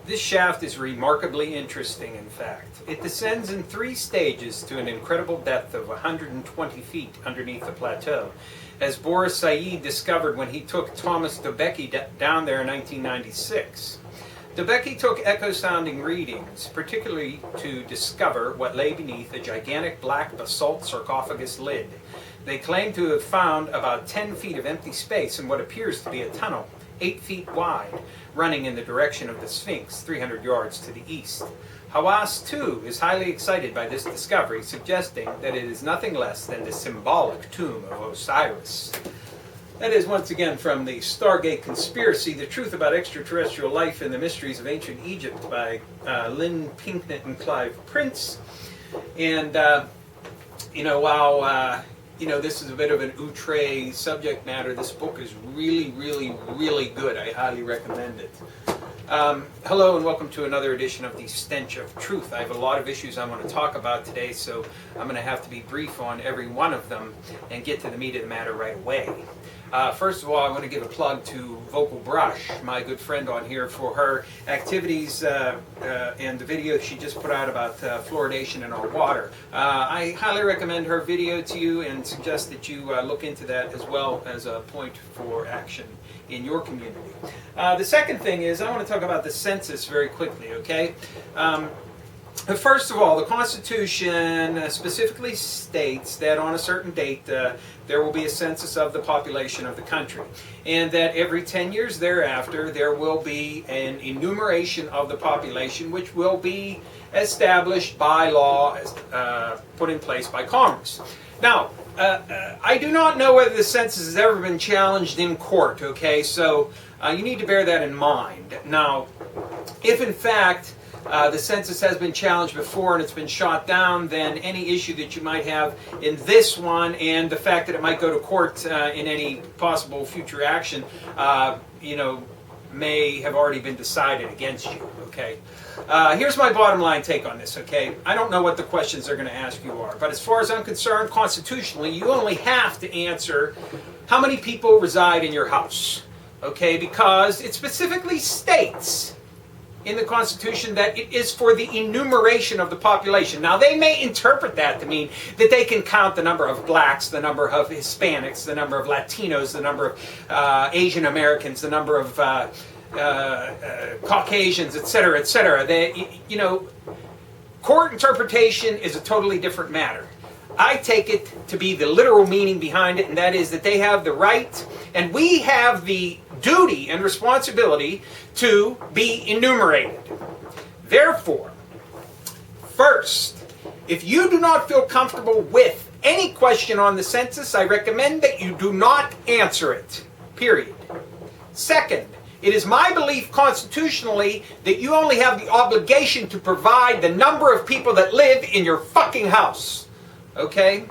This shaft is remarkably interesting, in fact. It descends in 3 stages to an incredible depth of 120 feet underneath the plateau, as Boris Said discovered when he took Thomas Dobecki down there in 1996. Dobecki took echo-sounding readings, particularly to discover what lay beneath a gigantic black basalt sarcophagus lid. They claim to have found about 10 feet of empty space in what appears to be a tunnel, 8 feet wide, running in the direction of the Sphinx, 300 yards to the east. Hawass, too, is highly excited by this discovery, suggesting that it is nothing less than the symbolic tomb of Osiris. That is, once again, from the Stargate Conspiracy, The Truth About Extraterrestrial Life and the Mysteries of Ancient Egypt by Lynn Pinknett and Clive Prince. And, while this is a bit of an outre subject matter, this book is really, really, really good. I highly recommend it. Hello and welcome to another edition of The Stench of Truth. I have a lot of issues I want to talk about today, so I'm going to have to be brief on every one of them and get to the meat of the matter right away. First of all, I want to give a plug to Vocal Brush, my good friend on here, for her activities and the video she just put out about fluoridation in our water. I highly recommend her video to you and suggest that you look into that as well as a point for action in your community. The second thing is I want to talk about the census very quickly, okay? First of all, the Constitution specifically states that on a certain date there will be a census of the population of the country, and that every 10 years thereafter there will be an enumeration of the population which will be established by law, put in place by Congress. Now, I do not know whether the census has ever been challenged in court, okay, so you need to bear that in mind. Now, if in fact the census has been challenged before and it's been shot down, then any issue that you might have in this one and the fact that it might go to court in any possible future action, may have already been decided against you, okay? Here's my bottom line take on this, okay? I don't know what the questions they're going to ask you are, but as far as I'm concerned, constitutionally, you only have to answer how many people reside in your house, okay? Because it specifically states in the Constitution that it is for the enumeration of the population. Now, they may interpret that to mean that they can count the number of blacks, the number of Hispanics, the number of Latinos, the number of Asian Americans, the number of Caucasians, etc., etc. Court interpretation is a totally different matter. I take it to be the literal meaning behind it, and that is that they have the right, and we have the duty and responsibility to be enumerated. Therefore, first, if you do not feel comfortable with any question on the census, I recommend that you do not answer it, period. Second, it is my belief constitutionally that you only have the obligation to provide the number of people that live in your fucking house. Okay?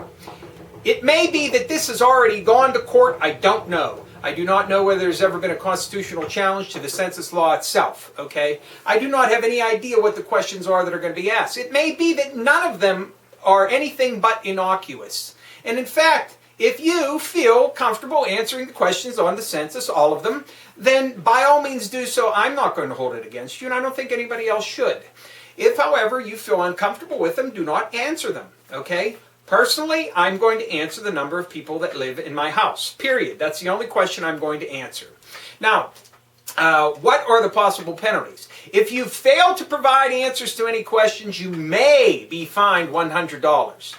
It may be that this has already gone to court. I don't know. I do not know whether there's ever been a constitutional challenge to the census law itself. Okay? I do not have any idea what the questions are that are going to be asked. It may be that none of them are anything but innocuous. And in fact, if you feel comfortable answering the questions on the census, all of them, then by all means do so. I'm not going to hold it against you, and I don't think anybody else should. If, however, you feel uncomfortable with them, do not answer them. Okay? Personally, I'm going to answer the number of people that live in my house, period. That's the only question I'm going to answer. Now, what are the possible penalties? If you fail to provide answers to any questions, you may be fined $100.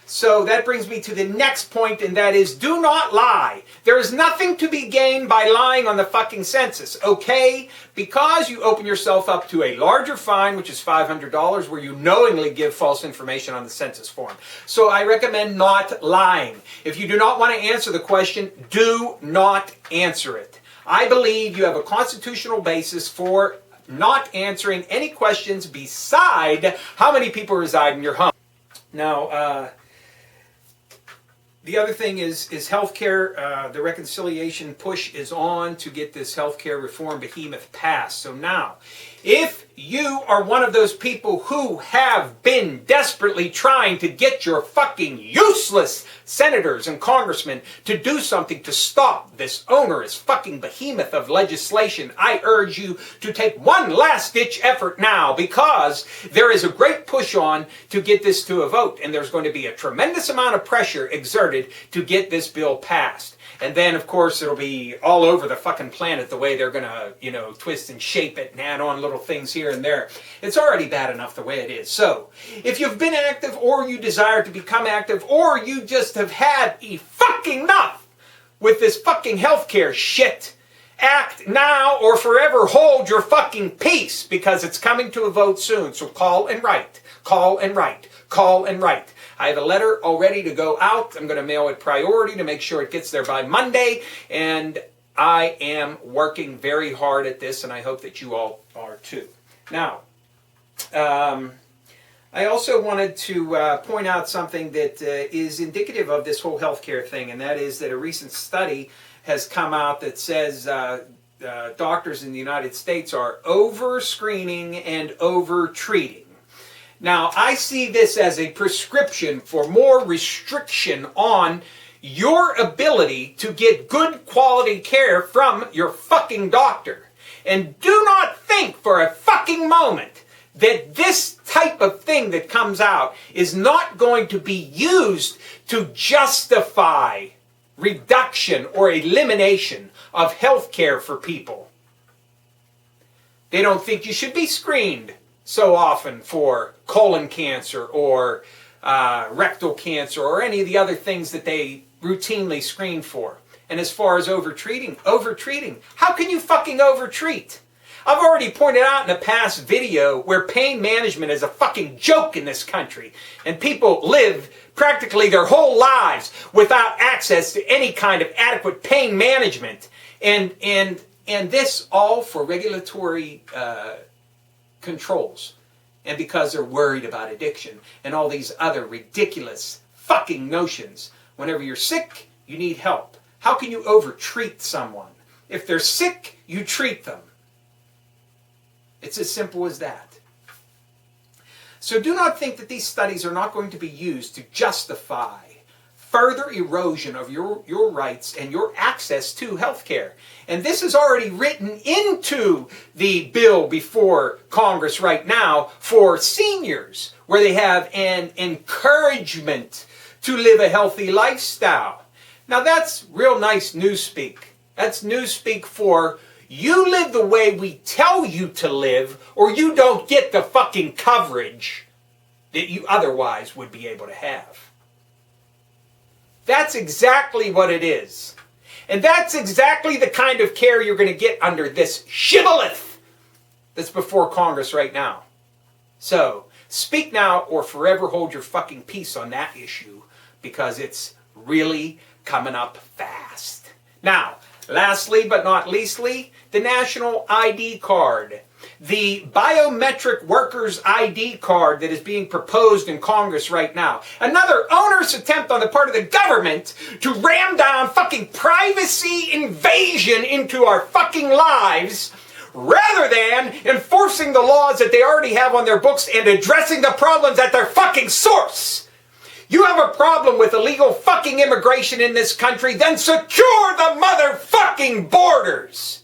So that brings me to the next point, and that is, do not lie. There is nothing to be gained by lying on the fucking census, okay? Because you open yourself up to a larger fine, which is $500, where you knowingly give false information on the census form. So I recommend not lying. If you do not want to answer the question, do not answer it. I believe you have a constitutional basis for not answering any questions beside how many people reside in your home. Now, the other thing is healthcare. The reconciliation push is on to get this healthcare reform behemoth passed. So now, if you are one of those people who have been desperately trying to get your fucking useless senators and congressmen to do something to stop this onerous fucking behemoth of legislation, I urge you to take one last-ditch effort now, because there is a great push on to get this to a vote, and there's going to be a tremendous amount of pressure exerted to get this bill passed. And then, of course, it'll be all over the fucking planet the way they're going to, twist and shape it and add on little things here and there. It's already bad enough the way it is. So, if you've been active, or you desire to become active, or you just have had fucking enough with this fucking healthcare shit, act now or forever hold your fucking peace, because it's coming to a vote soon. So call and write. Call and write. Call and write. I have a letter all ready to go out. I'm going to mail it priority to make sure it gets there by Monday. And I am working very hard at this, and I hope that you all are too. Now, I also wanted to point out something that is indicative of this whole healthcare thing, and that is that a recent study has come out that says doctors in the United States are over-screening and over-treating. Now, I see this as a prescription for more restriction on your ability to get good quality care from your fucking doctor. And do not think for a fucking moment that this type of thing that comes out is not going to be used to justify reduction or elimination of health care for people. They don't think you should be screened so often for colon cancer or rectal cancer or any of the other things that they routinely screen for. And as far as overtreating, how can you fucking overtreat? I've already pointed out in a past video where pain management is a fucking joke in this country, and people live practically their whole lives without access to any kind of adequate pain management, and this all for regulatory controls, and because they're worried about addiction and all these other ridiculous fucking notions. Whenever you're sick, you need help. How can you overtreat someone? If they're sick, you treat them. It's as simple as that. So do not think that these studies are not going to be used to justify further erosion of your rights and your access to health care. And this is already written into the bill before Congress right now for seniors, where they have an encouragement to live a healthy lifestyle. Now that's real nice newspeak. That's newspeak for you live the way we tell you to live, or you don't get the fucking coverage that you otherwise would be able to have. That's exactly what it is. And that's exactly the kind of care you're going to get under this shibboleth that's before Congress right now. So, speak now or forever hold your fucking peace on that issue, because it's really coming up fast. Now, lastly but not leastly, the national ID card. The biometric workers ID card that is being proposed in Congress right now. Another onerous attempt on the part of the government to ram down fucking privacy invasion into our fucking lives, rather than enforcing the laws that they already have on their books and addressing the problems at their fucking source. You have a problem with illegal fucking immigration in this country, then secure the motherfucking borders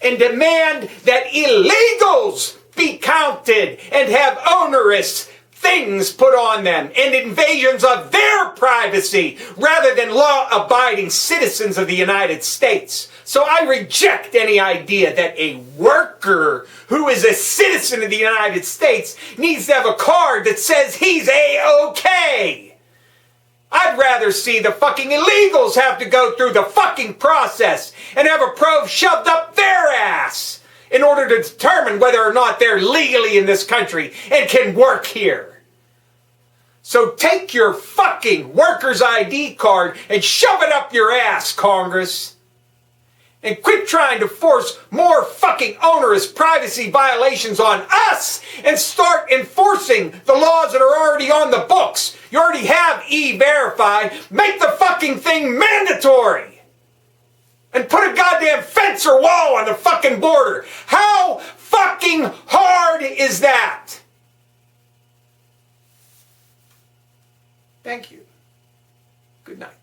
and demand that illegals be counted and have onerous things put on them and invasions of their privacy rather than law-abiding citizens of the United States. So I reject any idea that a worker who is a citizen of the United States needs to have a card that says he's A-OK. I'd rather see the fucking illegals have to go through the fucking process and have a probe shoved up their ass in order to determine whether or not they're legally in this country and can work here. So take your fucking worker's ID card and shove it up your ass, Congress. And quit trying to force more fucking onerous privacy violations on us and start enforcing the laws that are already on the books. You already have E-Verify. Make the fucking thing mandatory. And put a goddamn fence or wall on the fucking border. How fucking hard is that? Thank you. Good night.